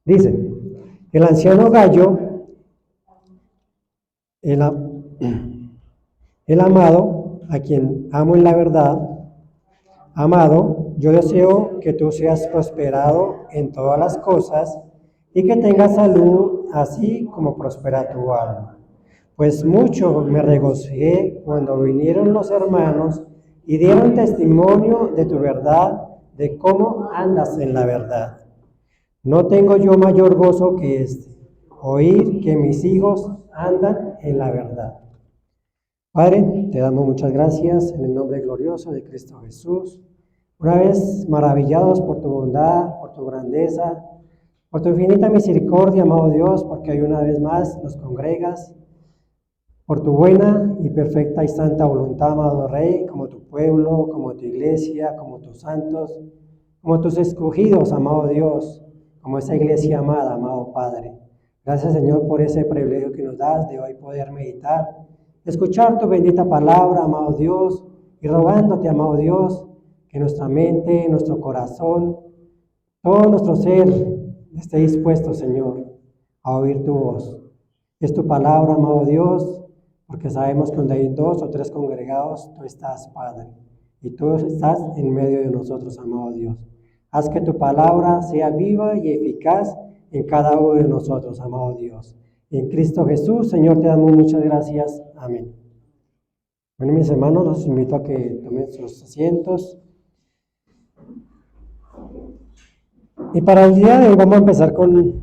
Dice, el anciano Gallo, el, el amado, a quien amo en la verdad, amado, yo deseo que tú seas prosperado en todas las cosas y que tengas salud, así como prospera tu alma. Pues mucho me regocijé cuando vinieron los hermanos y dieron testimonio de tu verdad, de cómo andas en la verdad. No tengo yo mayor gozo que este, oír que mis hijos andan en la verdad. Padre, te damos muchas gracias en el nombre glorioso de Cristo Jesús. Una vez maravillados por tu bondad, por tu grandeza, por tu infinita misericordia, amado Dios, porque hoy una vez más nos congregas, por tu buena y perfecta y santa voluntad, amado Rey, como tu pueblo, como tu iglesia, como tus santos, como tus escogidos, amado Dios, como esa iglesia amada, amado Padre. Gracias, Señor, por ese privilegio que nos das de hoy poder meditar, escuchar tu bendita palabra, amado Dios, y rogándote, amado Dios, que nuestra mente, nuestro corazón, todo nuestro ser esté dispuesto, Señor, a oír tu voz. Es tu palabra, amado Dios, porque sabemos que donde hay 2 o 3 congregados, tú estás, Padre, y tú estás en medio de nosotros, amado Dios. Haz que tu palabra sea viva y eficaz en cada uno de nosotros, amado Dios. En Cristo Jesús, Señor, te damos muchas gracias. Amén. Bueno, mis hermanos, los invito a que tomen sus asientos. Y para el día de hoy vamos a empezar con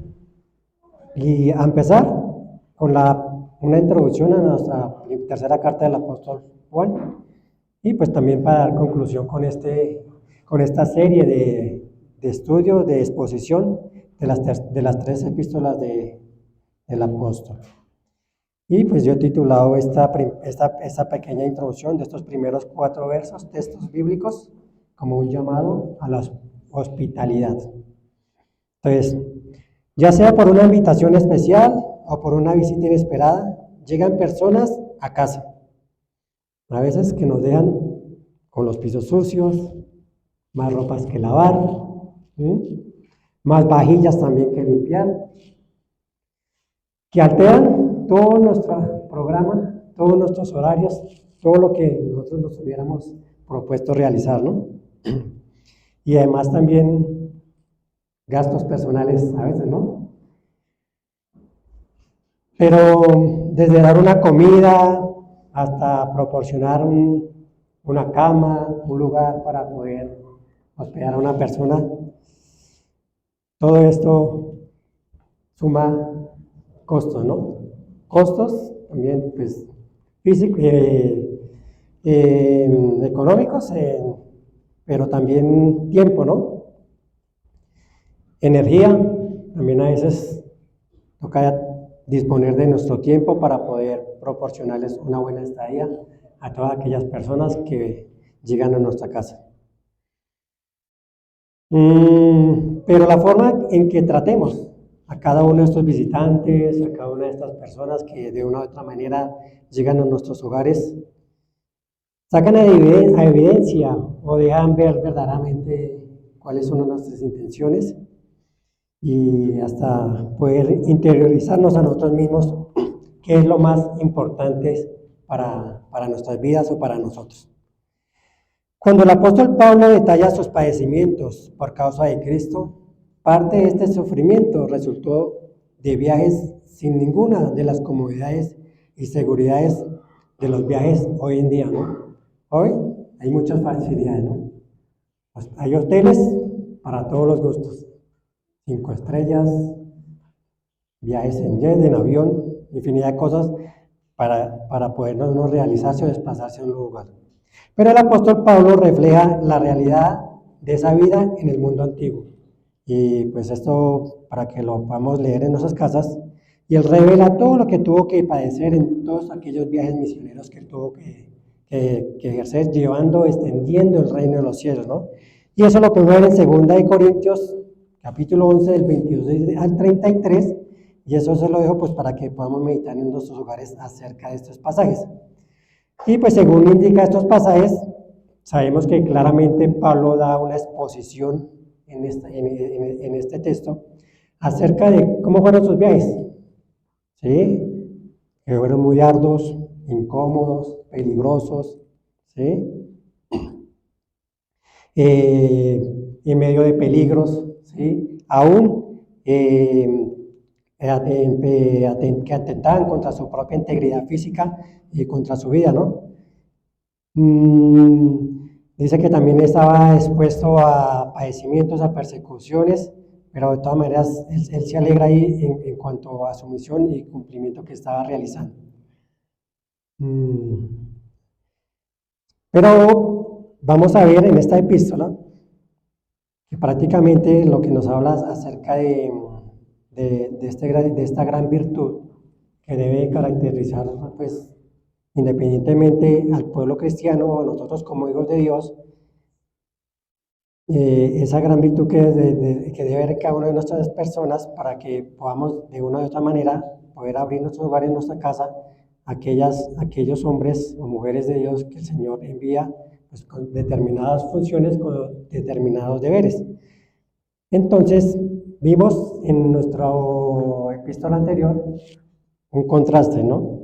una introducción a nuestra tercera carta del apóstol Juan, y pues también para dar conclusión con esta serie de estudios, de exposición de las 3 epístolas del apóstol. Y pues yo he titulado esta pequeña introducción de estos primeros 4 versos, textos bíblicos, como un llamado a la hospitalidad. Entonces, ya sea por una invitación especial o por una visita inesperada, llegan personas a casa. A veces que nos dejan con los pisos sucios, más ropas que lavar, más vajillas también que limpiar, que alteran todo nuestro programa, todos nuestros horarios, todo lo que nosotros nos hubiéramos propuesto realizar, ¿no? Y además también gastos personales a veces, ¿no? Pero desde dar una comida hasta proporcionar una cama, un lugar para poder hospedar a una persona, todo esto suma costos, ¿no? Costos también, pues, físicos, económicos, pero también tiempo, ¿no? Energía, también a veces toca disponer de nuestro tiempo para poder proporcionarles una buena estadía a todas aquellas personas que llegan a nuestra casa. Pero la forma en que tratemos a cada uno de estos visitantes, a cada una de estas personas que de una u otra manera llegan a nuestros hogares, sacan a evidencia o dejan ver verdaderamente cuáles son nuestras intenciones y hasta poder interiorizarnos a nosotros mismos qué es lo más importante para nuestras vidas o para nosotros. Cuando el apóstol Pablo detalla sus padecimientos por causa de Cristo, parte de este sufrimiento resultó de viajes sin ninguna de las comodidades y seguridades de los viajes hoy en día, ¿no? Hoy hay muchas facilidades, ¿no? Hay hoteles para todos los gustos, 5 estrellas, viajes en jet, en avión, infinidad de cosas para podernos realizarse o desplazarse a un lugar. Pero el apóstol Pablo refleja la realidad de esa vida en el mundo antiguo. Y pues esto para que lo podamos leer en nuestras casas. Y él revela todo lo que tuvo que padecer en todos aquellos viajes misioneros que él tuvo que ejercer, llevando, extendiendo el reino de los cielos, ¿no? Y eso lo podemos ver en 2 Corintios, capítulo 11, del 22 al 33. Y eso se lo dejo pues para que podamos meditar en nuestros hogares acerca de estos pasajes. Y pues según indica estos pasajes, sabemos que claramente Pablo da una exposición en este texto acerca de cómo fueron sus viajes, ¿sí? Que fueron muy arduos, incómodos, peligrosos, ¿sí? En medio de peligros, ¿sí? Aún que atentaban contra su propia integridad física y contra su vida, ¿no? Dice que también estaba expuesto a padecimientos, a persecuciones, pero de todas maneras él se alegra ahí en cuanto a su misión y cumplimiento que estaba realizando. Pero vamos a ver en esta epístola que prácticamente lo que nos habla acerca de esta gran virtud que debe caracterizar, pues, independientemente al pueblo cristiano o a nosotros como hijos de Dios, esa gran virtud que debe haber cada una de nuestras personas para que podamos de una u otra manera poder abrir nuestros hogares, nuestra casa, a aquellos hombres o mujeres de Dios que el Señor envía, pues, con determinadas funciones, con determinados deberes. Entonces, vimos en nuestra epístola anterior un contraste, ¿no?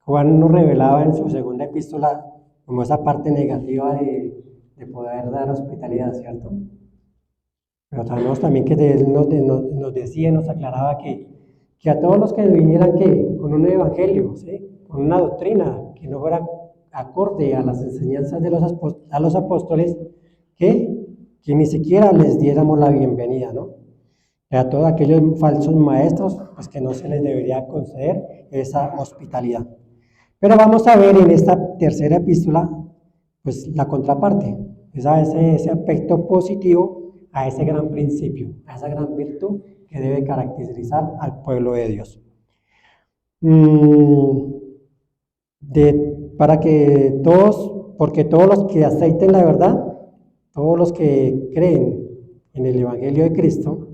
Juan nos revelaba en su segunda epístola como esa parte negativa de poder dar hospitalidad, ¿cierto? Pero sabemos también que él nos decía, nos aclaraba que a todos los que vinieran con un evangelio, ¿sí? Con una doctrina que no fuera acorde a las enseñanzas de los apóstoles, que ni siquiera les diéramos la bienvenida, ¿no? A todos aquellos falsos maestros, pues que no se les debería conceder esa hospitalidad. Pero vamos a ver en esta tercera epístola, pues la contraparte, ese aspecto positivo a ese gran principio, a esa gran virtud que debe caracterizar al pueblo de Dios. Para que todos, porque todos los que acepten la verdad, todos los que creen en el Evangelio de Cristo,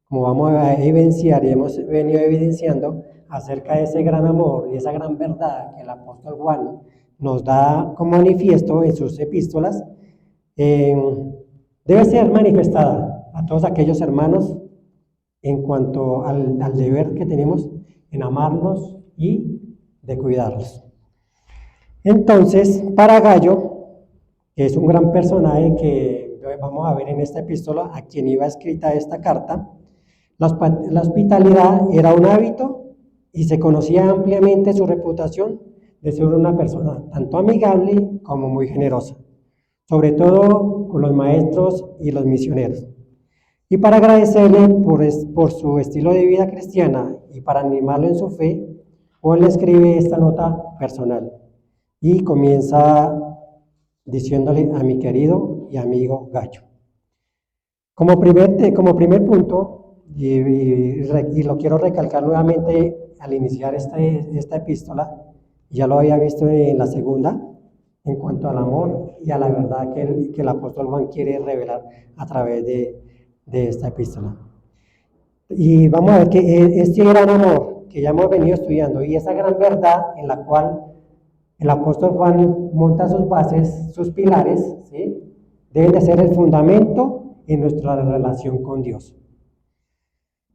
como vamos a evidenciar y hemos venido evidenciando acerca de ese gran amor y esa gran verdad que el apóstol Juan nos da como manifiesto en sus epístolas, debe ser manifestada a todos aquellos hermanos en cuanto al deber que tenemos en amarlos y de cuidarlos. Entonces, para Gallo, que es un gran personaje que vamos a ver en esta epístola, a quien iba escrita esta carta, la hospitalidad era un hábito y se conocía ampliamente su reputación de ser una persona tanto amigable como muy generosa, sobre todo con los maestros y los misioneros. Y para agradecerle por su estilo de vida cristiana y para animarlo en su fe, Juan le escribe esta nota personal y comienza diciéndole a mi querido y amigo Gallo. Como primer punto, y lo quiero recalcar nuevamente al iniciar esta epístola, ya lo había visto en la segunda, en cuanto al amor y a la verdad que el apóstol Juan quiere revelar a través de esta epístola. Y vamos a ver que este gran amor que ya hemos venido estudiando y esa gran verdad en la cual el apóstol Juan monta sus bases, sus pilares, ¿sí? Deben de ser el fundamento en nuestra relación con Dios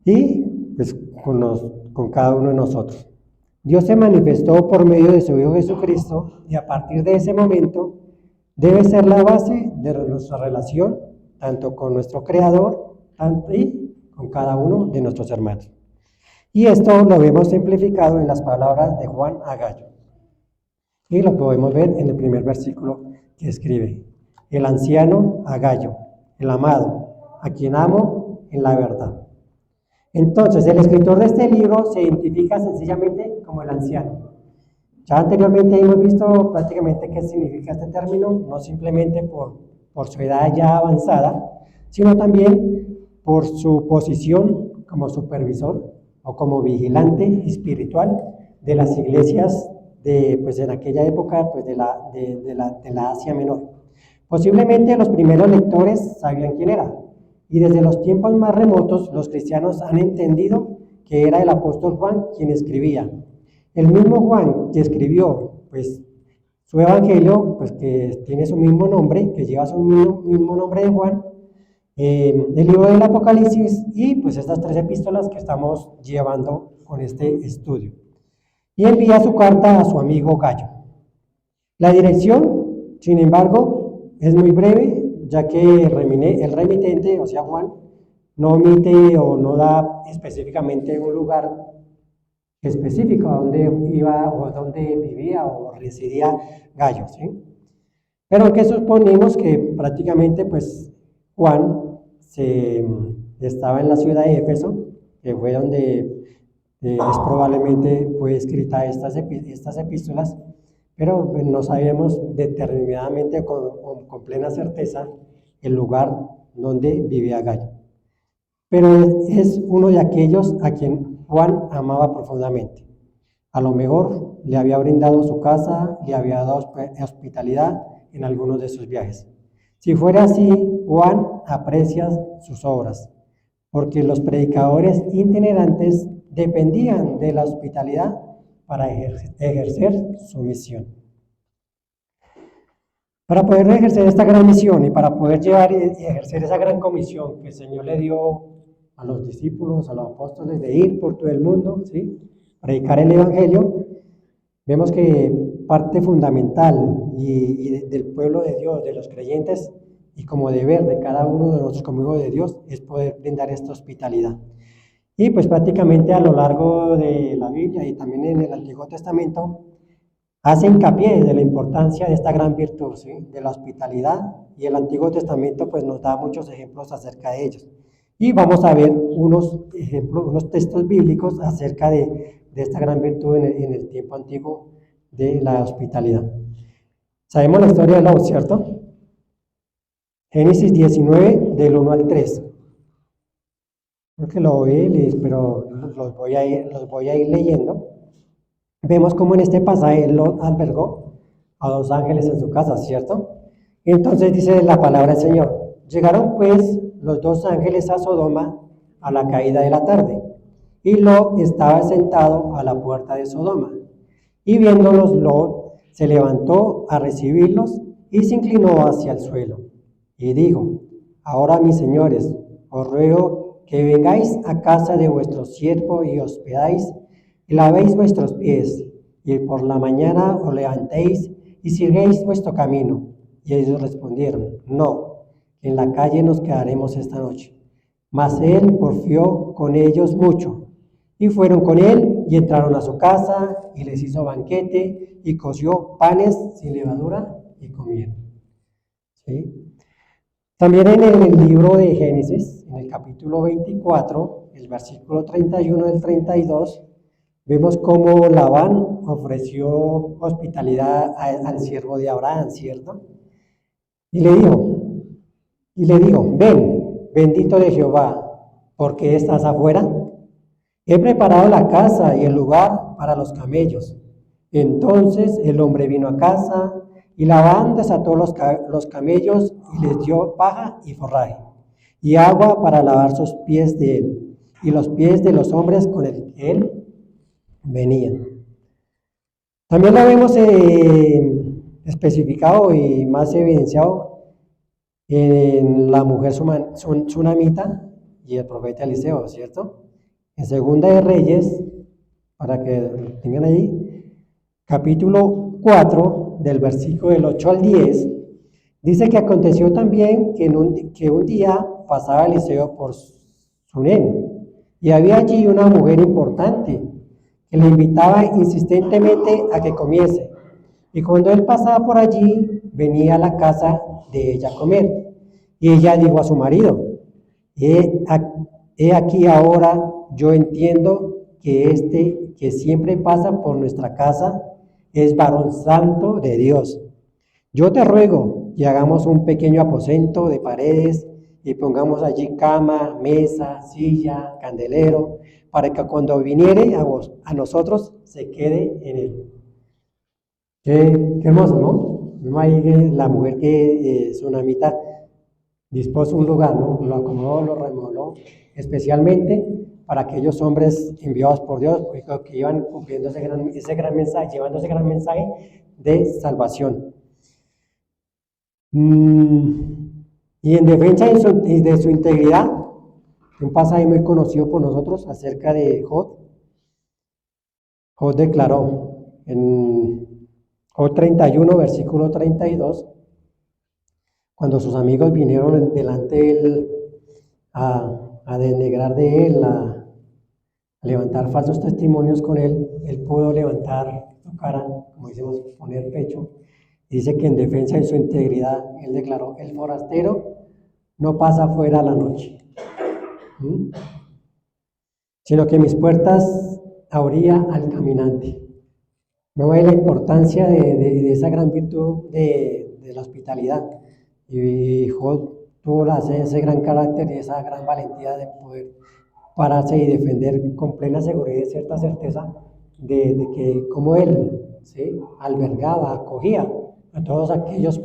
y pues con cada uno de nosotros. Dios se manifestó por medio de su Hijo Jesucristo y a partir de ese momento debe ser la base de nuestra relación tanto con nuestro Creador y con cada uno de nuestros hermanos. Y esto lo vemos simplificado en las palabras de Juan a Gallo. Y lo podemos ver en el primer versículo que escribe: el anciano a Gallo, el amado, a quien amo en la verdad. Entonces, el escritor de este libro se identifica sencillamente como el anciano. Ya anteriormente hemos visto prácticamente qué significa este término, no simplemente por su edad ya avanzada, sino también por su posición como supervisor o como vigilante espiritual de las iglesias pues en aquella época pues de la Asia Menor. Posiblemente los primeros lectores sabían quién era, y desde los tiempos más remotos los cristianos han entendido que era el apóstol Juan quien escribía. El mismo Juan que escribió pues su evangelio, pues que tiene su mismo nombre, que lleva su mismo nombre de Juan, el libro del Apocalipsis y pues estas tres epístolas que estamos llevando con este estudio. Y envía su carta a su amigo Gallo. La dirección, sin embargo, es muy breve, ya que el remitente, o sea Juan, no omite o no da específicamente un lugar específico a donde iba o donde vivía o residía Gallo, ¿sí? Pero que suponemos que prácticamente pues Juan estaba en la ciudad de Éfeso, que fue donde es probablemente fue escrita estas epístolas, pero pues, no sabemos determinadamente con plena certeza el lugar donde vivía Gallo. Pero es uno de aquellos a quien Juan amaba profundamente. A lo mejor le había brindado su casa, le había dado hospitalidad en algunos de sus viajes. Si fuera así, Juan aprecia sus obras, porque los predicadores itinerantes dependían de la hospitalidad para ejercer su misión. Para poder ejercer esta gran misión y para poder llevar y ejercer esa gran comisión que el Señor le dio a los discípulos, a los apóstoles, de ir por todo el mundo, ¿sí? Predicar el Evangelio, vemos que parte fundamental del pueblo de Dios, de los creyentes, y como deber de cada uno de nosotros como hijos de Dios, es poder brindar esta hospitalidad. Y pues prácticamente a lo largo de la Biblia y también en el Antiguo Testamento, hace hincapié de la importancia de esta gran virtud, ¿sí? De la hospitalidad, y el Antiguo Testamento pues nos da muchos ejemplos acerca de ellos. Y vamos a ver unos ejemplos, unos textos bíblicos acerca de esta gran virtud en el tiempo antiguo de la hospitalidad. Sabemos la historia de Lot, ¿cierto? Génesis 19, del 1 al 3. Creo que lo voy a leer, pero los voy a ir leyendo. Vemos cómo en este pasaje Lot albergó a dos ángeles en su casa, ¿cierto? Entonces dice la palabra del Señor: llegaron pues los dos ángeles a Sodoma a la caída de la tarde, y Lot estaba sentado a la puerta de Sodoma. Y viéndolos, Lot se levantó a recibirlos y se inclinó hacia el suelo. Y dijo: ahora, mis señores, os ruego que vengáis a casa de vuestro siervo y hospedáis, y lavéis vuestros pies, y por la mañana os levantéis y sigáis vuestro camino. Y ellos respondieron: no, en la calle nos quedaremos esta noche. Mas él porfió con ellos mucho. Y fueron con él y entraron a su casa y les hizo banquete y coció panes sin levadura y comieron. ¿Sí? También en el libro de Génesis, en el capítulo 24, el versículo 31 del 32, vemos cómo Labán ofreció hospitalidad al siervo de Abraham, ¿cierto? Y le dijo, ven, bendito de Jehová, ¿por qué estás afuera? He preparado la casa y el lugar para los camellos. Entonces el hombre vino a casa y Labán desató los camellos y les dio paja y forraje y agua para lavar sus pies de él y los pies de los hombres con el que él venía. También lo vemos especificado y más evidenciado en la mujer tsunamita y el profeta Eliseo, ¿cierto? En Segunda de Reyes, para que tengan ahí, capítulo 4, del versículo del 8 al 10, dice que aconteció también que un día pasaba Eliseo por Sunem, y había allí una mujer importante que le invitaba insistentemente a que comiese. Y cuando él pasaba por allí, venía a la casa de ella a comer. Y ella dijo a su marido: he aquí ahora yo entiendo que este que siempre pasa por nuestra casa es varón santo de Dios. Yo te ruego que hagamos un pequeño aposento de paredes y pongamos allí cama, mesa, silla, candelero, para que cuando viniere a nosotros se quede en él. Qué hermoso, ¿no? No hay la mujer que Tsunamita dispuso un lugar, ¿no? Lo acomodó, lo remodeló, especialmente para aquellos hombres enviados por Dios, que iban cumpliendo ese gran mensaje, llevando ese gran mensaje de salvación. Y en defensa de su integridad, un pasaje muy conocido por nosotros acerca de Job. Job declaró en Job 31, versículo 32, cuando sus amigos vinieron delante de él a denegrar de él, a levantar falsos testimonios con él, él pudo levantar su cara, como decimos, poner pecho. Y dice que en defensa de su integridad, él declaró, el forastero no pasa fuera a la noche, sino que mis puertas abría al caminante. No ve la importancia de esa gran virtud de la hospitalidad. Y Job tuvo ese gran carácter y esa gran valentía de poder pararse y defender con plena seguridad y cierta certeza de que como él, ¿sí?, albergaba, acogía a todos aquellos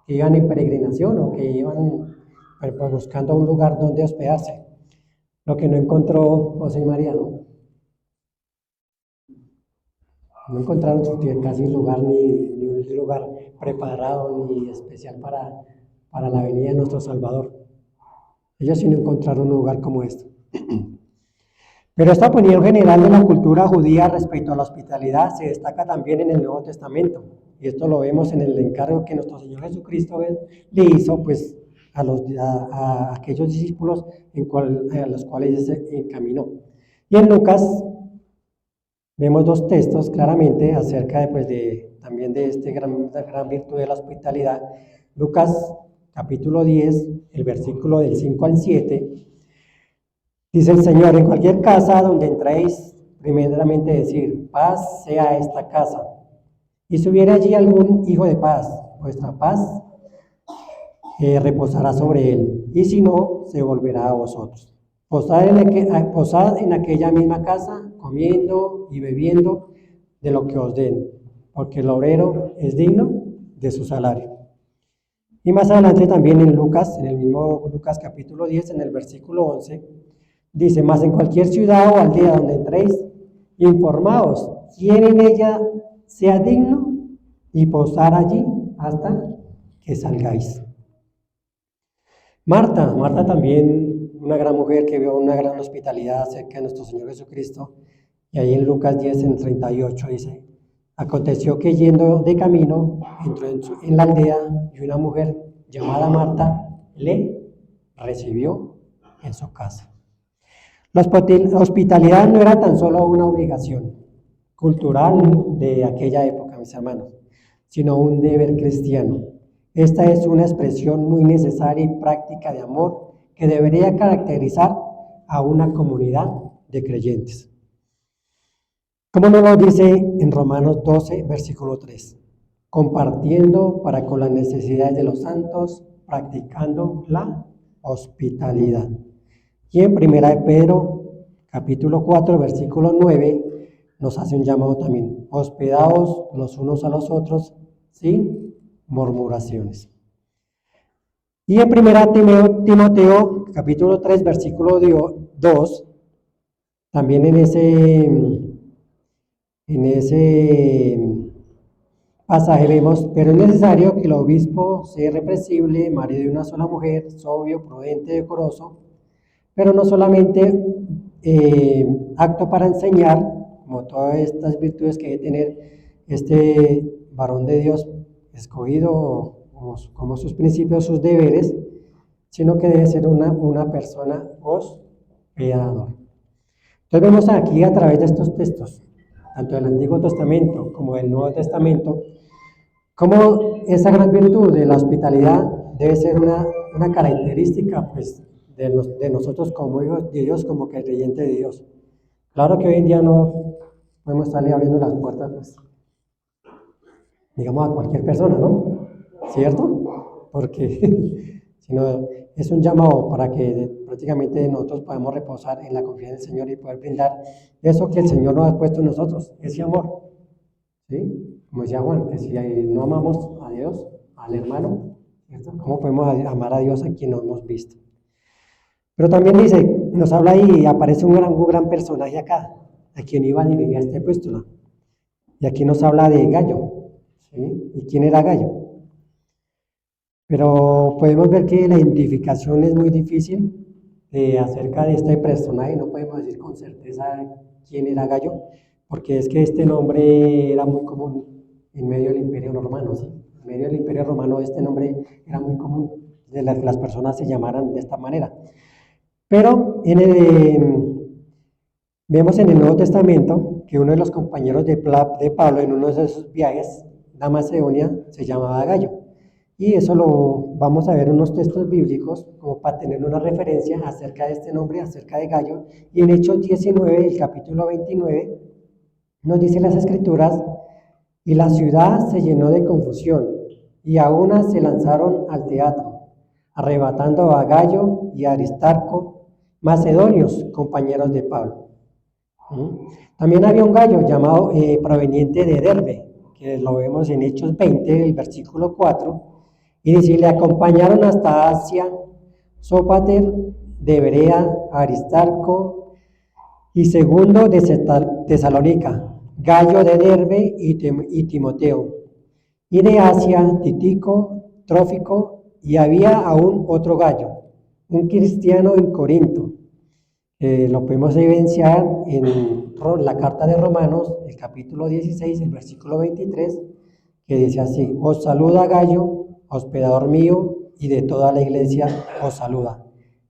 que iban en peregrinación o que iban pues, buscando un lugar donde hospedarse. Lo que no encontró José y María, ¿no? No encontraron casi lugar ni un lugar preparado ni especial para la venida de nuestro Salvador. Ellos sí no encontraron un lugar como este. Pero esta opinión general de la cultura judía respecto a la hospitalidad se destaca también en el Nuevo Testamento. Y esto lo vemos en el encargo que nuestro Señor Jesucristo le hizo pues, a aquellos discípulos a los cuales se encaminó. Y en Lucas vemos dos textos claramente acerca de, pues, también de esta gran virtud de la hospitalidad. Lucas capítulo 10, el versículo del 5 al 7, dice el Señor, en cualquier casa donde entréis, primeramente decir, paz sea esta casa. Y si hubiera allí algún hijo de paz, vuestra paz reposará sobre él, y si no, se volverá a vosotros. Posad en aquella misma casa, comiendo y bebiendo de lo que os den, porque el obrero es digno de su salario. Y más adelante también en Lucas, en el mismo Lucas capítulo 10, en el versículo 11, dice, mas en cualquier ciudad o aldea donde entréis, informaos quién en ella sea digno y posar allí hasta que salgáis. Marta también, una gran mujer que vio una gran hospitalidad acerca de nuestro Señor Jesucristo, y ahí en Lucas 10, en 38 dice, aconteció que yendo de camino, entró en la aldea y una mujer llamada Marta le recibió en su casa. La hospitalidad no era tan solo una obligación cultural de aquella época, mis hermanos, sino un deber cristiano. Esta es una expresión muy necesaria y práctica de amor que debería caracterizar a una comunidad de creyentes. Como nos lo dice en Romanos 12, versículo 3, compartiendo para con las necesidades de los santos, practicando la hospitalidad. Y en 1 de Pedro, capítulo 4, versículo 9, nos hace un llamado también, hospedaos los unos a los otros sin murmuraciones. Y en 1 Timoteo, capítulo 3, versículo 2, también en ese pasaje vemos, pero es necesario que el obispo sea irreprensible, marido de una sola mujer, sobrio, prudente, decoroso, pero no solamente acto para enseñar, como todas estas virtudes que debe tener este varón de Dios escogido como sus principios, sus deberes, sino que debe ser una persona hospedadora. Entonces vemos aquí a través de estos textos, tanto del Antiguo Testamento como del Nuevo Testamento, cómo esa gran virtud de la hospitalidad debe ser una característica pues, de nosotros como hijos de Dios, como creyentes de Dios. Claro que hoy en día no podemos estarle abriendo las puertas, pues, digamos, a cualquier persona, ¿no? ¿Cierto? Porque sino es un llamado para que prácticamente nosotros podamos reposar en la confianza del Señor y poder brindar eso que el Señor nos ha puesto en nosotros, ese amor. ¿Sí? Como decía Juan, que si no amamos a Dios, al hermano, ¿cierto? ¿Cómo podemos amar a Dios a quien no hemos visto? Pero también dice, nos habla ahí y aparece un gran personaje acá, a quien iba a dirigir esta epístola. Y aquí nos habla de Gallo. ¿Sí? ¿Y quién era Gallo? Pero podemos ver que la identificación es muy difícil acerca de este personaje, no podemos decir con certeza quién era Gallo, porque es que este nombre era muy común en medio del Imperio Romano, ¿sí? En medio del Imperio Romano este nombre era muy común, de que las personas se llamaran de esta manera. Pero vemos en el Nuevo Testamento que uno de los compañeros de Pablo en uno de sus viajes a Macedonia se llamaba Gallo. Y eso lo vamos a ver en unos textos bíblicos como para tener una referencia acerca de este nombre, acerca de Gallo. Y en Hechos 19, el capítulo 29, nos dice las escrituras, y la ciudad se llenó de confusión, y a una se lanzaron al teatro, arrebatando a Gallo y a Aristarco, macedonios, compañeros de Pablo. También había un gallo llamado proveniente de Derbe, que lo vemos en Hechos 20, el versículo 4, y dice, le acompañaron hasta Asia, Sópater de Berea, Aristarco y segundo de Tesalónica, Gallo de Derbe y Timoteo, y de Asia, Tíquico, Trófico, y había aún otro gallo, un cristiano en Corinto. Lo podemos evidenciar en la carta de Romanos, el capítulo 16, el versículo 23, que dice así, os saluda Gallo, hospedador mío, y de toda la iglesia os saluda.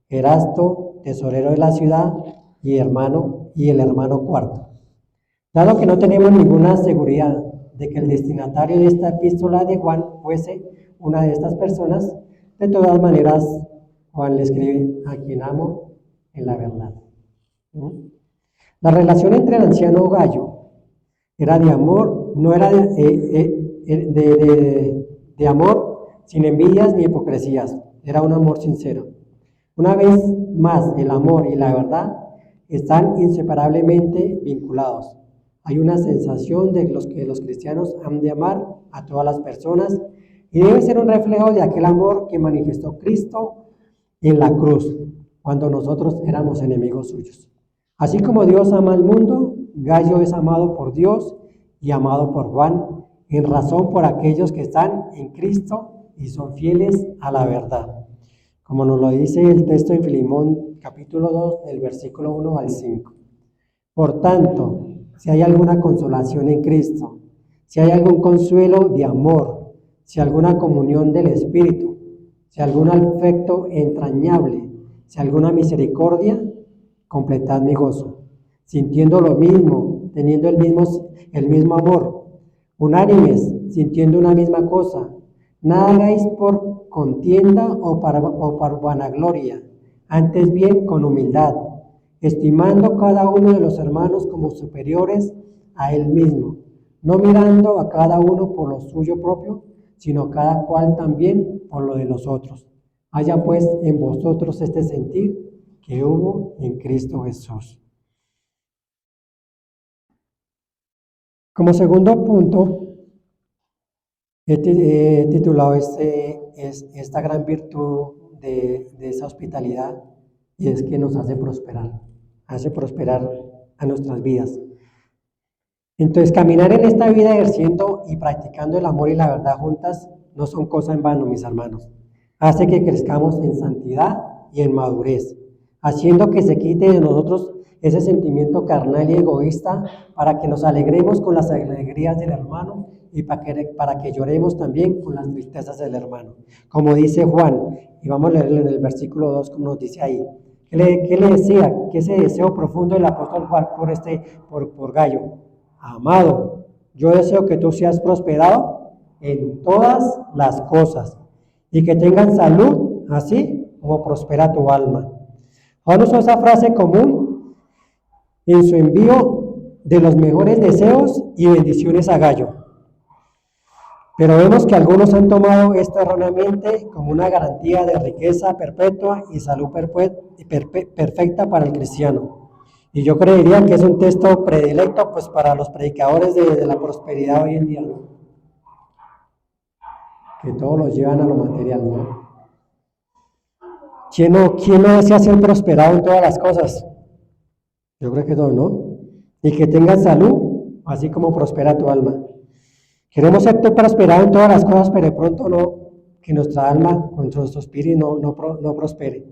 Erasto, tesorero de la ciudad, y el hermano Cuarto. Dado que no tenemos ninguna seguridad de que el destinatario de esta epístola de Juan fuese una de estas personas, de todas maneras, Juan le escribe a quien amo en la verdad. La relación entre el anciano Gallo era de amor, no era de amor sin envidias ni hipocresías, era un amor sincero. Una vez más, el amor y la verdad están inseparablemente vinculados. Hay una sensación de que los cristianos han de amar a todas las personas y debe ser un reflejo de aquel amor que manifestó Cristo en la cruz, cuando nosotros éramos enemigos suyos. Así como Dios ama al mundo, Gallo es amado por Dios y amado por Juan, en razón por aquellos que están en Cristo y son fieles a la verdad. Como nos lo dice el texto en Filemón capítulo 2, del versículo 1 al 5. Por tanto, si hay alguna consolación en Cristo, si hay algún consuelo de amor, si alguna comunión del Espíritu, si algún afecto entrañable, si alguna misericordia, completad mi gozo, sintiendo lo mismo, teniendo el mismo amor, unánimes, sintiendo una misma cosa. Nada hagáis por contienda o por vanagloria, antes bien con humildad, estimando cada uno de los hermanos como superiores a él mismo, no mirando a cada uno por lo suyo propio, sino cada cual también por lo de los otros. Haya pues en vosotros este sentir que hubo en Cristo Jesús. Como segundo punto, he titulado esta gran virtud de esa hospitalidad, y es que nos hace prosperar a nuestras vidas. Entonces, caminar en esta vida ejerciendo y practicando el amor y la verdad juntas no son cosas en vano, mis hermanos. Hace que crezcamos en santidad y en madurez, haciendo que se quite de nosotros ese sentimiento carnal y egoísta para que nos alegremos con las alegrías del hermano y para que lloremos también con las tristezas del hermano. Como dice Juan, y vamos a leerlo en el versículo 2, como nos dice ahí. ¿Qué le decía? ¿Qué ese deseo profundo del apóstol Juan por Gallo? Amado, yo deseo que tú seas prosperado en todas las cosas y que tengas salud, así como prospera tu alma. Juan usó esa frase común en su envío de los mejores deseos y bendiciones a Gallo. Pero vemos que algunos han tomado esto erróneamente como una garantía de riqueza perpetua y salud perfecta para el cristiano. Y yo creería que es un texto predilecto pues, para los predicadores de la prosperidad hoy en día, ¿no? Que todos los llevan a lo material, ¿no? ¿Quién no desea ser prosperado en todas las cosas? Yo creo que no, ¿no? Y que tengas salud, así como prospera tu alma. Queremos ser prosperados en todas las cosas, pero de pronto no que nuestra alma, con nuestro espíritu no prospere.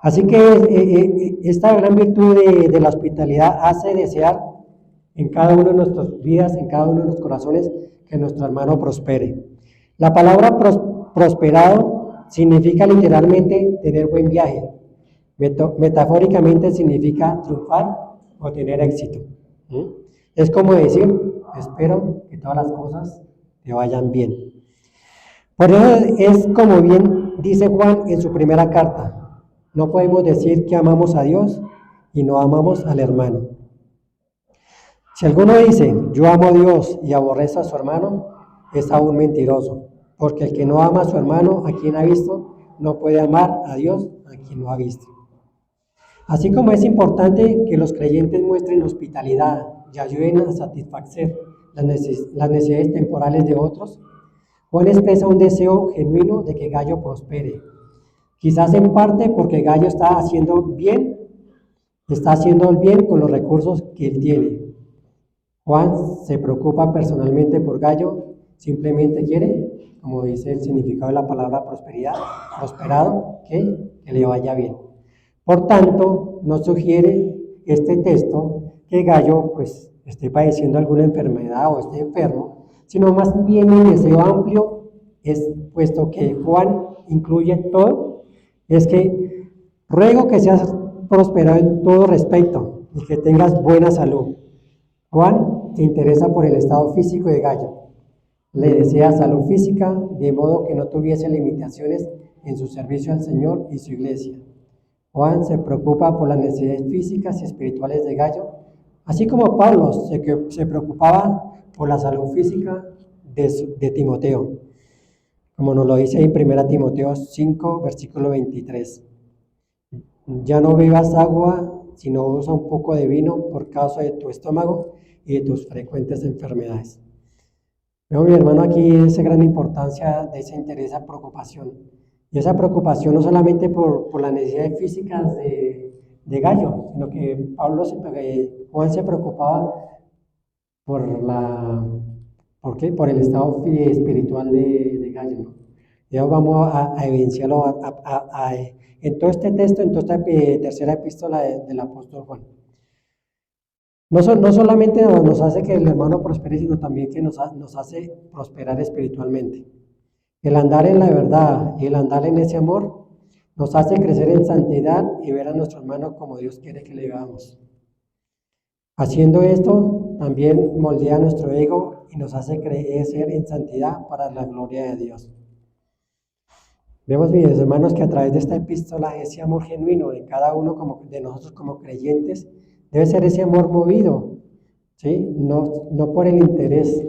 Así que esta gran virtud de la hospitalidad hace desear en cada uno de nuestras vidas, en cada uno de nuestros corazones, que nuestro hermano prospere. La palabra prosperado significa literalmente tener buen viaje. Metafóricamente significa triunfar o tener éxito. Es como decir, espero que todas las cosas te vayan bien. Por eso es como bien dice Juan en su primera carta, no podemos decir que amamos a Dios y no amamos al hermano. Si alguno dice, yo amo a Dios y aborrece a su hermano, es aún mentiroso, porque el que no ama a su hermano, a quien ha visto, no puede amar a Dios, a quien no ha visto. Así como es importante que los creyentes muestren hospitalidad y ayuden a satisfacer las necesidades temporales de otros, Juan expresa un deseo genuino de que Gallo prospere. Quizás en parte porque Gallo está haciendo el bien con los recursos que él tiene. Juan se preocupa personalmente por Gallo, simplemente quiere, como dice el significado de la palabra prosperado, que le vaya bien. Por tanto, nos sugiere este texto que Gallo pues esté padeciendo alguna enfermedad o esté enfermo, sino más bien el deseo amplio es, puesto que Juan incluye todo, es que ruego que seas prosperado en todo respecto y que tengas buena salud. Juan se interesa por el estado físico de Gallo. Le desea salud física, de modo que no tuviese limitaciones en su servicio al Señor y su iglesia. Juan se preocupa por las necesidades físicas y espirituales de Gallo, así como Pablo se preocupaba por la salud física de Timoteo, como nos lo dice en 1 Timoteo 5, versículo 23. Ya no bebas agua, sino usa un poco de vino por causa de tu estómago y de tus frecuentes enfermedades. Veo, mi hermano, aquí esa gran importancia de ese interés, esa preocupación. Y esa preocupación no solamente por las necesidades físicas de Gallo, sino que Juan se preocupaba por el estado espiritual de Gallo, ¿no? Ya vamos a evidenciarlo en todo este texto, en toda esta tercera epístola del apóstol Juan. No solamente nos hace que el hermano prospere, sino también que nos hace prosperar espiritualmente. El andar en la verdad y el andar en ese amor nos hace crecer en santidad y ver a nuestro hermano como Dios quiere que le veamos. Haciendo esto, también moldea nuestro ego y nos hace crecer en santidad para la gloria de Dios. Vemos, mis hermanos, que a través de esta epístola, ese amor genuino de cada uno de nosotros como creyentes, debe ser ese amor movido, ¿sí? No por el interés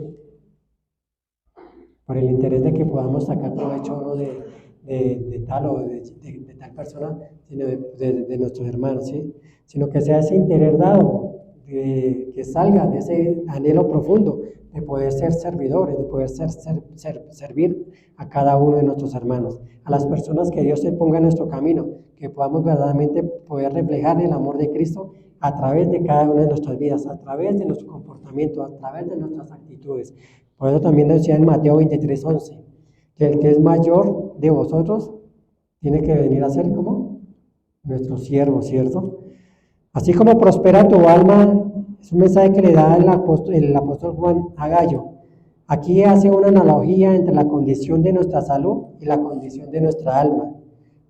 de que podamos sacar provecho ¿no? de tal o de tal persona, sino de nuestros hermanos, ¿sí? Sino que sea ese interés dado, que salga de ese anhelo profundo de poder ser servidores, de poder servir a cada uno de nuestros hermanos, a las personas que Dios se ponga en nuestro camino, que podamos verdaderamente poder reflejar el amor de Cristo a través de cada una de nuestras vidas, a través de nuestro comportamiento, a través de nuestras actitudes. Por eso también decía en Mateo 23:11, que el que es mayor de vosotros tiene que venir a ser como nuestro siervo, ¿cierto? Así como prospera tu alma, es un mensaje que le da el apóstol Juan a Gallo. Aquí hace una analogía entre la condición de nuestra salud y la condición de nuestra alma.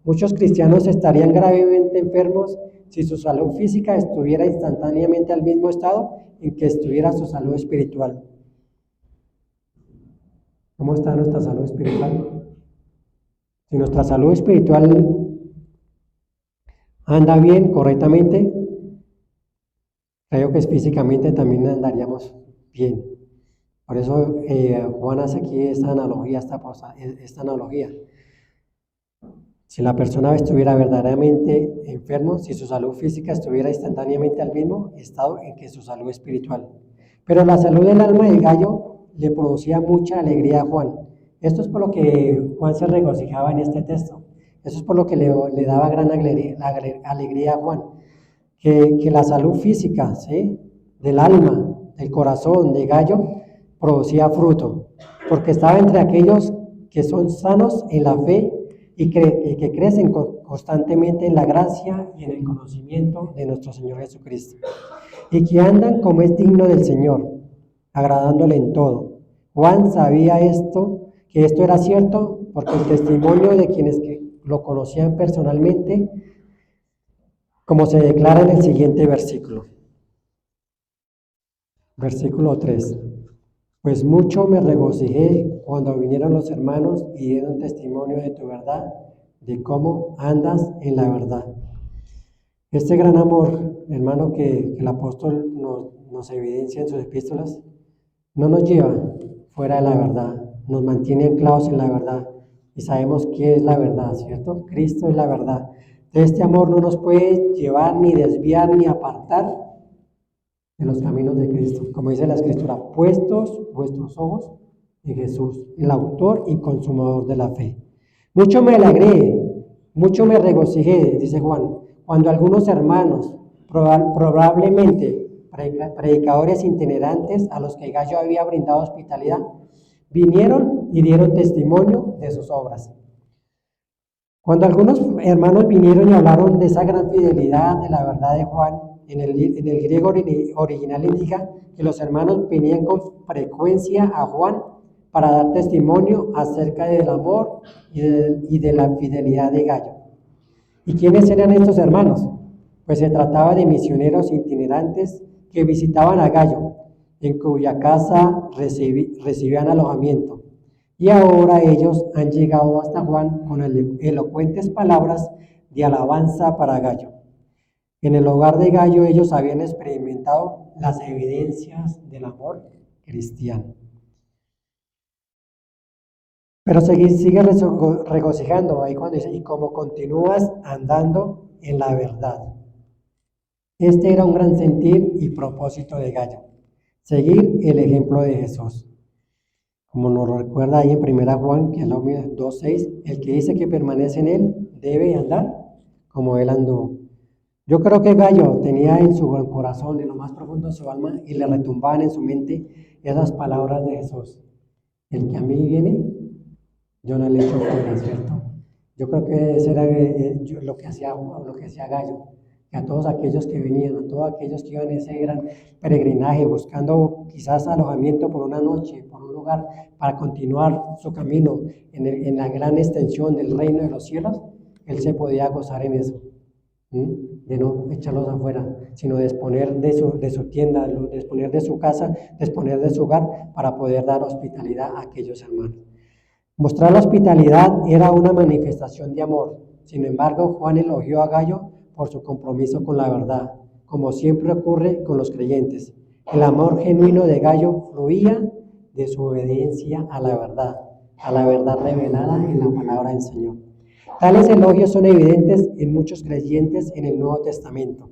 Muchos cristianos estarían gravemente enfermos si su salud física estuviera instantáneamente al mismo estado en que estuviera su salud espiritual. ¿Cómo está nuestra salud espiritual? Si nuestra salud espiritual anda bien, correctamente, creo que físicamente también andaríamos bien. Por eso Juan hace aquí esta analogía. Si la persona estuviera verdaderamente enfermo, si su salud física estuviera instantáneamente al mismo estado en que su salud espiritual. Pero la salud del alma del Gallo le producía mucha alegría a Juan. Esto es por lo que Juan se regocijaba en este texto. Eso es por lo que le daba gran alegría a Juan. Que la salud física, ¿sí? Del alma, del corazón de Gallo, producía fruto, porque estaba entre aquellos que son sanos en la fe y que crecen constantemente en la gracia y en el conocimiento de nuestro Señor Jesucristo, y que andan como es digno del Señor, agradándole en todo. Juan sabía que esto era cierto, porque el testimonio de quienes que lo conocían personalmente, como se declara en el siguiente versículo. Versículo 3. Pues mucho me regocijé cuando vinieron los hermanos y dieron testimonio de tu verdad, de cómo andas en la verdad. Este gran amor, hermano, que el apóstol nos evidencia en sus epístolas, no nos lleva fuera de la verdad, nos mantiene anclados en la verdad y sabemos qué es la verdad, ¿cierto? Cristo es la verdad. Este amor no nos puede llevar ni desviar ni apartar de los caminos de Cristo. Como dice la Escritura, puestos vuestros ojos en Jesús, el autor y consumador de la fe. Mucho me alegré, mucho me regocijé, dice Juan, cuando algunos hermanos, probablemente predicadores itinerantes a los que Gallo había brindado hospitalidad, vinieron y dieron testimonio de sus obras. Cuando algunos hermanos vinieron y hablaron de esa gran fidelidad, de la verdad de Juan, en el griego original indica que los hermanos venían con frecuencia a Juan para dar testimonio acerca del amor y de la fidelidad de Gallo. ¿Y quiénes eran estos hermanos? Pues se trataba de misioneros itinerantes que visitaban a Gallo, en cuya casa recibían alojamiento. Y ahora ellos han llegado hasta Juan con elocuentes palabras de alabanza para Gallo. En el hogar de Gallo ellos habían experimentado las evidencias del amor cristiano. Pero sigue regocijando ahí cuando dice, y como continúas andando en la verdad. Este era un gran sentir y propósito de Gallo, seguir el ejemplo de Jesús. Como nos recuerda ahí en 1 Juan, que es la 2:6, el que dice que permanece en él debe andar como él anduvo. Yo creo que Gallo tenía en su corazón, en lo más profundo de su alma, y le retumbaban en su mente esas palabras de Jesús. El que a mí viene, yo no le echo fuera, ¿cierto? Yo creo que eso era lo que hacía Gallo, que a todos aquellos que venían, a todos aquellos que iban en ese gran peregrinaje, buscando quizás alojamiento por una noche, por un lugar, para continuar su camino en la gran extensión del reino de los cielos, él se podía gozar en eso, de no echarlos afuera, sino de disponer de su tienda, de disponer de su casa, de disponer de su hogar, para poder dar hospitalidad a aquellos hermanos. Mostrar la hospitalidad era una manifestación de amor. Sin embargo, Juan elogió a Gallo por su compromiso con la verdad, como siempre ocurre con los creyentes. El amor genuino de Gallo fluía de su obediencia a la verdad revelada en la palabra del Señor. Tales elogios son evidentes en muchos creyentes en el Nuevo Testamento.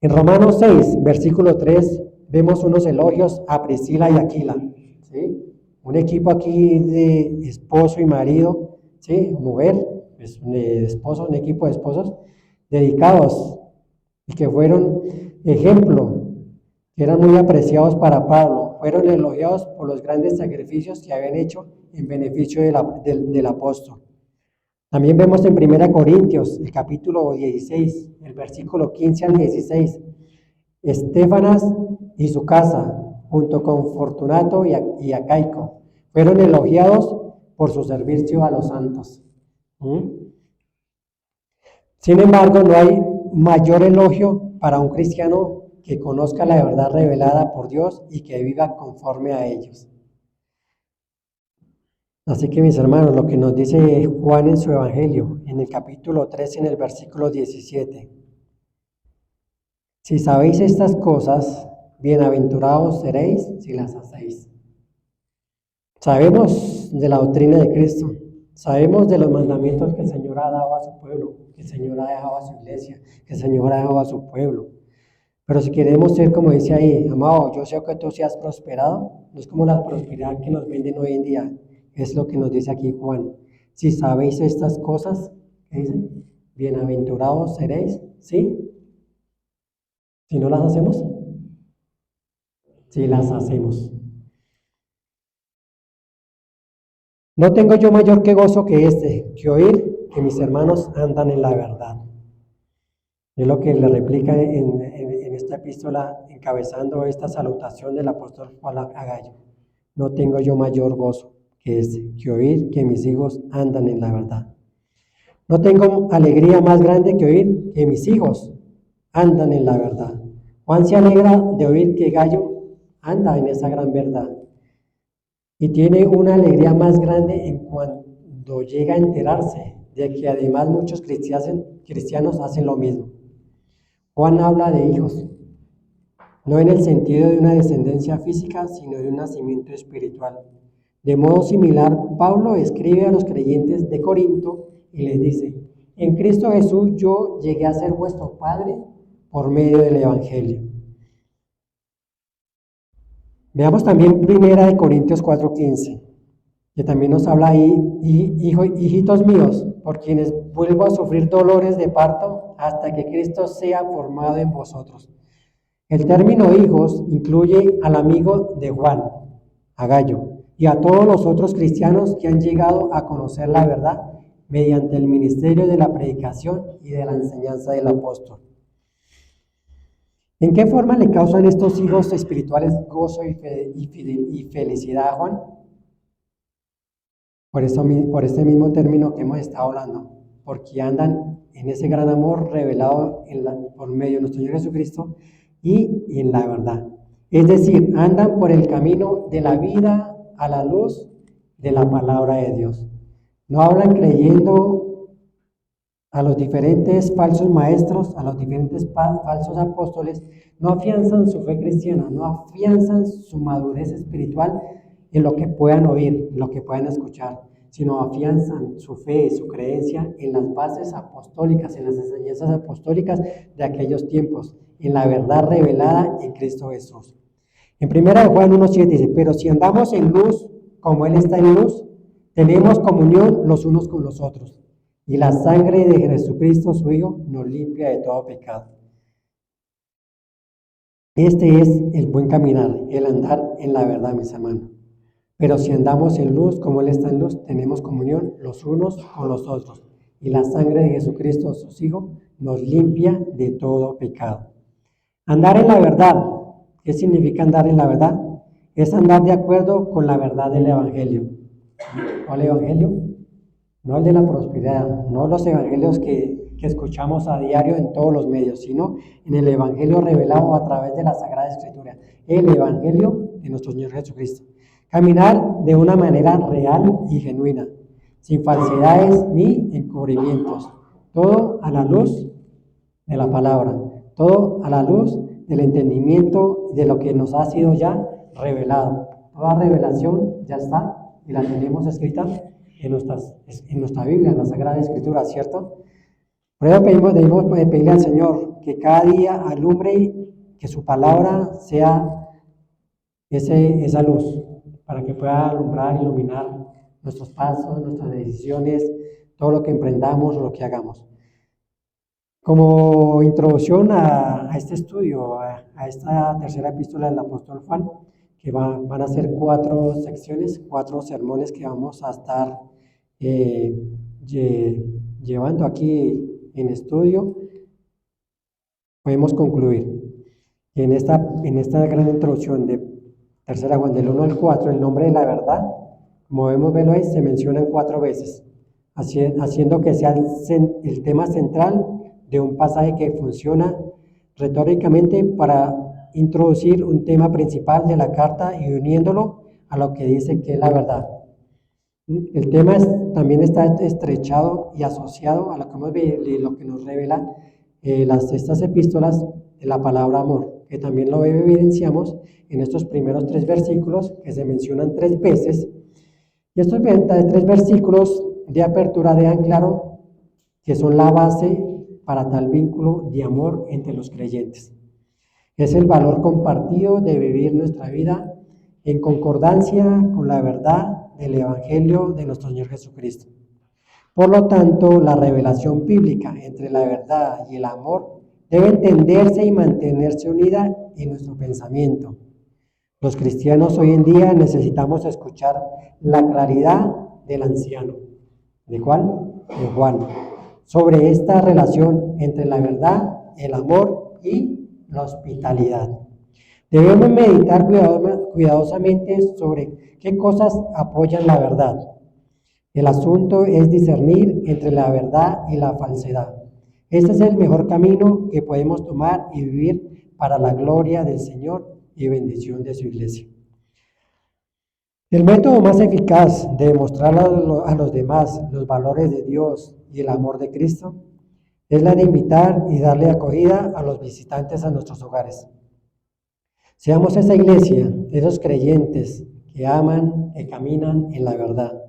En Romanos 6, versículo 3, vemos unos elogios a Priscila y Aquila, ¿sí? Un equipo aquí de esposo y marido, ¿sí? Mujer, esposos, un equipo de esposos dedicados y que fueron ejemplo, que eran muy apreciados para Pablo, fueron elogiados por los grandes sacrificios que habían hecho en beneficio del apóstol. También vemos en 1 Corintios, el capítulo 16, el versículo 15 al 16, Estéfanas y su casa, junto con Fortunato y Acaico, fueron elogiados por su servicio a los santos. Sin embargo, no hay mayor elogio para un cristiano que conozca la verdad revelada por Dios y que viva conforme a ellos. Así que, mis hermanos, lo que nos dice Juan en su Evangelio, en el capítulo 3, en el versículo 17. Si sabéis estas cosas, bienaventurados seréis si las hacéis. Sabemos de la doctrina de Cristo, sabemos de los mandamientos que el Señor ha dado a su pueblo, que el Señor ha dejado a su iglesia, que el Señor ha dejado a su pueblo. Pero si queremos ser, como dice ahí, amado, yo sé que tú seas prosperado, no es como la prosperidad que nos venden hoy en día, es lo que nos dice aquí Juan. Si sabéis estas cosas, ¿qué dice? Bienaventurados seréis, ¿sí? Si no las hacemos, si las hacemos. No tengo yo mayor que gozo que este, que oír que mis hermanos andan en la verdad. Es lo que le replica en esta epístola, encabezando esta salutación del apóstol Juan a Gallo. No tengo yo mayor gozo que este, que oír que mis hijos andan en la verdad. No tengo alegría más grande que oír que mis hijos andan en la verdad. Juan se alegra de oír que Gallo anda en esa gran verdad. Y tiene una alegría más grande en cuando llega a enterarse de que además muchos cristianos hacen lo mismo. Juan habla de hijos, no en el sentido de una descendencia física, sino de un nacimiento espiritual. De modo similar, Pablo escribe a los creyentes de Corinto y les dice: en Cristo Jesús yo llegué a ser vuestro Padre por medio del Evangelio. Veamos también 1 Corintios 4:15, que también nos habla ahí: hijitos míos, por quienes vuelvo a sufrir dolores de parto hasta que Cristo sea formado en vosotros. El término hijos incluye al amigo de Juan, a Gallo, y a todos los otros cristianos que han llegado a conocer la verdad mediante el ministerio de la predicación y de la enseñanza del apóstol. ¿En qué forma le causan estos hijos espirituales gozo y felicidad a Juan? Por este mismo término que hemos estado hablando, porque andan en ese gran amor revelado por medio de nuestro Señor Jesucristo y en la verdad. Es decir, andan por el camino de la vida a la luz de la palabra de Dios. No hablan creyendo a los diferentes falsos maestros, a los diferentes falsos apóstoles, no afianzan su fe cristiana, no afianzan su madurez espiritual en lo que puedan oír, en lo que puedan escuchar, sino afianzan su fe, su creencia en las bases apostólicas, en las enseñanzas apostólicas de aquellos tiempos, en la verdad revelada en Cristo Jesús. En 1 Juan 1:7 dice: pero si andamos en luz, como Él está en luz, tenemos comunión los unos con los otros, y la sangre de Jesucristo, su Hijo, nos limpia de todo pecado. Este es el buen caminar, el andar en la verdad, mis hermanos. Pero si andamos en luz, como Él está en luz, tenemos comunión los unos con los otros, y la sangre de Jesucristo, su Hijo, nos limpia de todo pecado. Andar en la verdad. ¿Qué significa andar en la verdad? Es andar de acuerdo con la verdad del Evangelio. ¿Cuál Evangelio? No el de la prosperidad, no los evangelios que escuchamos a diario en todos los medios, sino en el Evangelio revelado a través de la Sagrada Escritura, el Evangelio de nuestro Señor Jesucristo. Caminar de una manera real y genuina, sin falsedades ni encubrimientos, todo a la luz de la palabra, todo a la luz del entendimiento de lo que nos ha sido ya revelado. Toda revelación ya está y la tenemos escrita en nuestra Biblia, en la Sagrada Escritura, ¿cierto? Por eso debemos pedirle al Señor que cada día alumbre, que su palabra sea esa luz, para que pueda alumbrar, iluminar nuestros pasos, nuestras decisiones, todo lo que emprendamos o lo que hagamos. Como introducción a este estudio, a esta tercera epístola del apóstol Juan, que van a ser 4 secciones, 4 sermones que vamos a estar llevando aquí en estudio, podemos concluir. En esta gran introducción de tercera Juan del 1 al 4, el nombre de la verdad, como vemos verlo ahí, se mencionan 4 veces, haciendo que sea el tema central de un pasaje que funciona retóricamente para introducir un tema principal de la carta y uniéndolo a lo que dice que es la verdad. El tema también está estrechado y asociado a lo que nos revela estas epístolas de la palabra amor, que también lo evidenciamos en estos primeros 3 versículos que se mencionan 3 veces. Y estos 3 versículos de apertura dejan claro que son la base para tal vínculo de amor entre los creyentes. Es el valor compartido de vivir nuestra vida en concordancia con la verdad del Evangelio de nuestro Señor Jesucristo. Por lo tanto, la revelación bíblica entre la verdad y el amor debe entenderse y mantenerse unida en nuestro pensamiento. Los cristianos hoy en día necesitamos escuchar la claridad del anciano. ¿De cuál? De Juan. Sobre esta relación entre la verdad, el amor y la hospitalidad. Debemos meditar cuidadosamente sobre qué cosas apoyan la verdad. El asunto es discernir entre la verdad y la falsedad. Este es el mejor camino que podemos tomar y vivir para la gloria del Señor y bendición de su iglesia. El método más eficaz de demostrar a los demás los valores de Dios y el amor de Cristo es la de invitar y darle acogida a los visitantes a nuestros hogares. Seamos esa iglesia, esos creyentes que aman y caminan en la verdad.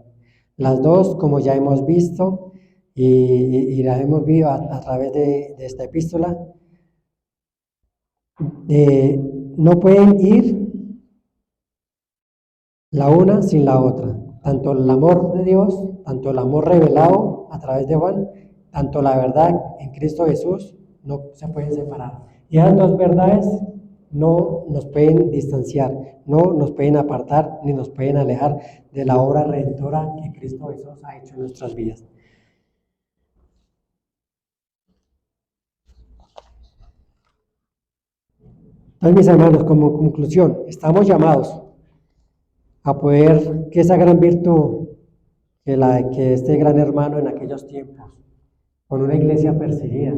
Las dos, como ya hemos visto y la hemos visto a través de esta epístola, no pueden ir la una sin la otra. Tanto el amor de Dios, tanto el amor revelado a través de Juan, tanto la verdad en Cristo Jesús, no se pueden separar. Y esas dos verdades no nos pueden distanciar, no nos pueden apartar, ni nos pueden alejar de la obra redentora que Cristo Jesús ha hecho en nuestras vidas. Entonces, mis hermanos, como conclusión, estamos llamados a poder que esa gran virtud que este gran hermano en aquellos tiempos, con una iglesia perseguida,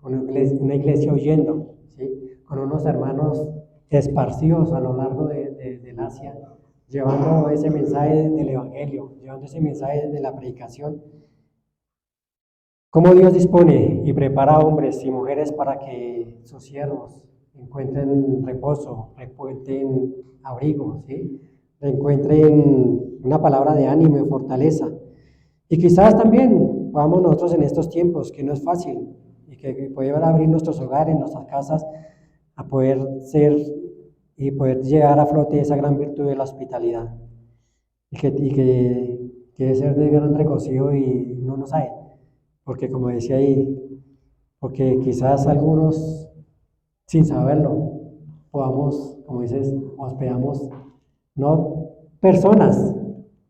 con una iglesia huyendo, ¿sí? Con unos hermanos esparcidos a lo largo del Asia, llevando ese mensaje del Evangelio, llevando ese mensaje de la predicación. Cómo Dios dispone y prepara hombres y mujeres para que sus siervos encuentren reposo, encuentren abrigo, ¿sí? Encuentren una palabra de ánimo y fortaleza. Y quizás también podamos nosotros en estos tiempos, que no es fácil, y que podemos abrir nuestros hogares, nuestras casas, a poder ser y poder llegar a flote esa gran virtud de la hospitalidad. Y que debe ser de gran regocijo y no nos hay. Porque como decía ahí, porque quizás algunos, sin saberlo, podamos, como dices, hospedamos no personas,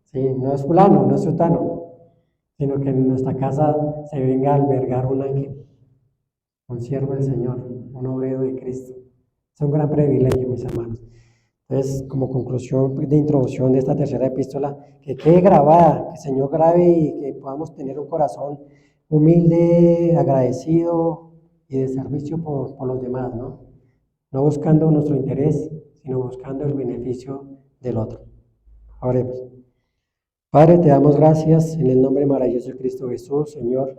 ¿sí? No es fulano, no es sutano, sino que en nuestra casa se venga a albergar un ángel, un siervo del Señor, un obrero de Cristo. Es un gran privilegio, mis hermanos. Entonces, como conclusión de introducción de esta tercera epístola, que quede grabada, que el Señor grabe y que podamos tener un corazón humilde, agradecido y de servicio por los demás, ¿no? No buscando nuestro interés, sino buscando el beneficio del otro. Oremos. Padre, te damos gracias en el nombre maravilloso de Cristo Jesús, Señor.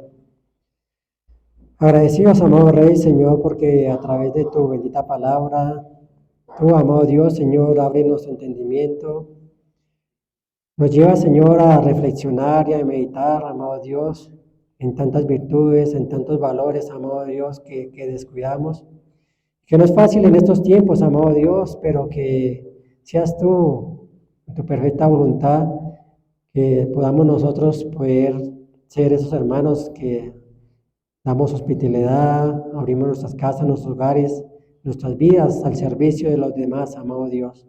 Agradecidos, amado Rey, Señor, porque a través de tu bendita palabra, tú, amado Dios, Señor, abre nuestro entendimiento. Nos lleva, Señor, a reflexionar y a meditar, amado Dios, en tantas virtudes, en tantos valores, amado Dios, que descuidamos. Que no es fácil en estos tiempos, amado Dios, pero que seas tú, en tu perfecta voluntad, que podamos nosotros poder ser esos hermanos que damos hospitalidad, abrimos nuestras casas, nuestros hogares, nuestras vidas al servicio de los demás, amado Dios.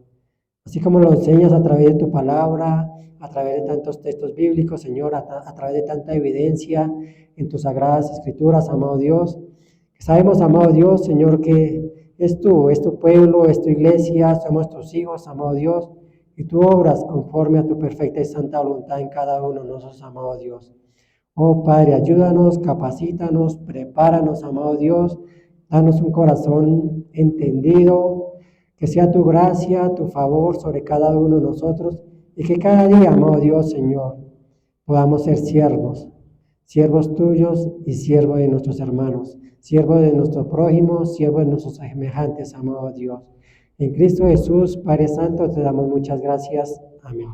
Así como lo enseñas a través de tu palabra, a través de tantos textos bíblicos, Señor, a través de tanta evidencia en tus sagradas escrituras, amado Dios. Sabemos, amado Dios, Señor, que es tu pueblo, es tu iglesia, somos tus hijos, amado Dios, y tú obras conforme a tu perfecta y santa voluntad en cada uno de nosotros, amado Dios. Oh Padre, ayúdanos, capacítanos, prepáranos, amado Dios, danos un corazón entendido, que sea tu gracia, tu favor sobre cada uno de nosotros, y que cada día, amado Dios, Señor, podamos ser siervos tuyos y siervos de nuestros hermanos, siervos de nuestro prójimo, siervos de nuestros semejantes, amado Dios. En Cristo Jesús, Padre Santo, te damos muchas gracias. Amén.